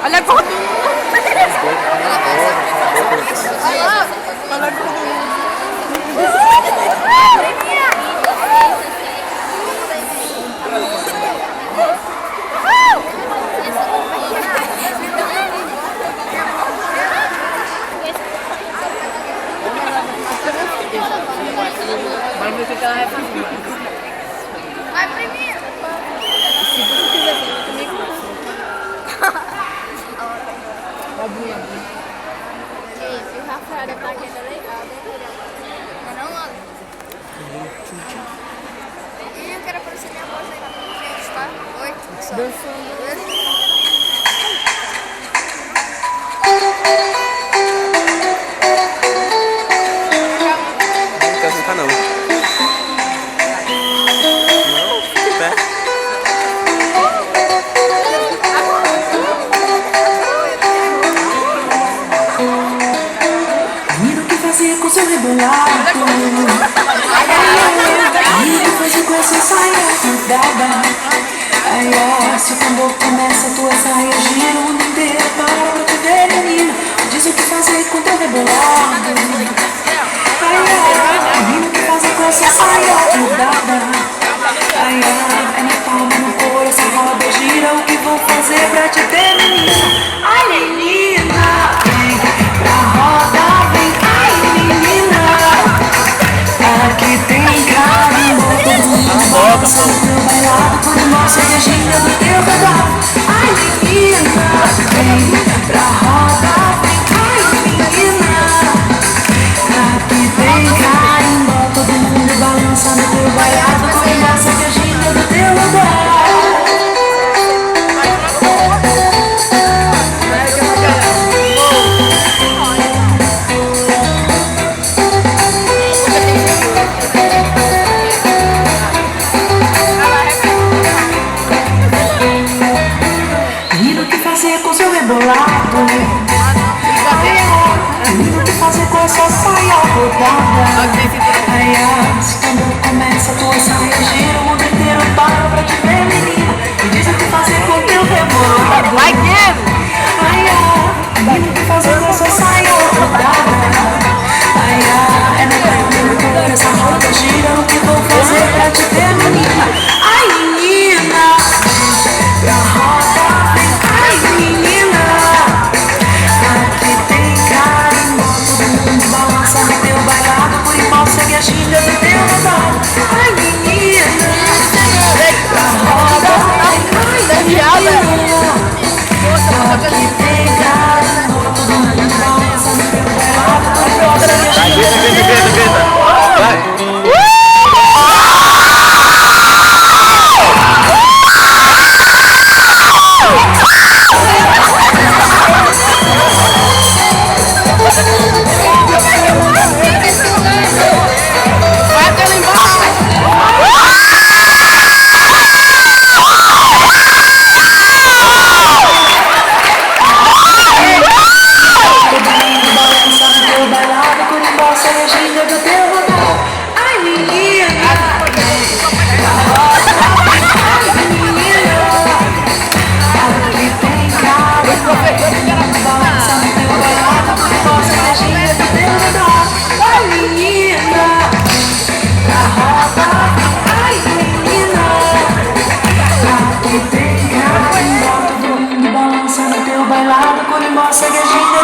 Olha a gordura. Olha a gordura. Vai ver o que ela vai fazer. Vai primeiro. Se você quiser ver comigo. Gente, o Rafael da plaqueta legal, né? Não, mano. E eu quero aparecer minha voz aí na frente, tá? Oi, pessoal. Não quero sentar não. Não, fica em pé. Menino que fazia com seu rebolado, menino que fazia com essa saia rodada. Ai, ai, se o tambor começa, tua saia gira o mundo inteiro para pra te ver, menina. Diz o que fazer com teu rebolado. Ai, ai, menino que fazia com essa saia rodada. Ai, ai, é na palma, no couro, essa roda gira. O que vou fazer pra te ter, menina? Ai, menina, vem pra roda, vem, ai, menina. Aqui tem carinho, todo mundo balança no teu bailado, quando mostra a gira do teu redor. Ai, menina, vem pra roda, vem, ai, menina. Aqui tem carinho, todo mundo balança no teu bailado, quando mostra a gira do teu redor. Menino que fazer com seu rebolado, menino que fazer com essa saia rodada. Ai, ai, se quando começa a tua saia gira, o mundo inteiro para pra te ver, menina. Me diz o que fazer com teu rebolado. Vai, Guilherme. Ai, ai, menino que fazer com essa saia rodada. Ai, ai, é na terra, essa roda gira, o que vou fazer pra te ver, menina? Ai, menina, pra roda, vem, ai, menina. Aqui tem carinho, todo mundo balança no teu bailado, por igual segue a ginga do teu redor. Ai, menina, pra roda, vem, ai, menina. Aqui tem carinho, todo mundo balança no teu bailado, por igual segue a ginga do teu redor. Vai. Vai até lá embaixo. Balança no teu bailado, por igual segue a ginga do teu redor. Ai, menina, pra roda, ai, menina. Aqui tem carinho, balança no teu bailado, por igual segue a ginga do teu redor. Ai, menina, pra roda, ai, menina. Aqui tem carinho, todo mundo balança no teu bailado, por igual segue a ginga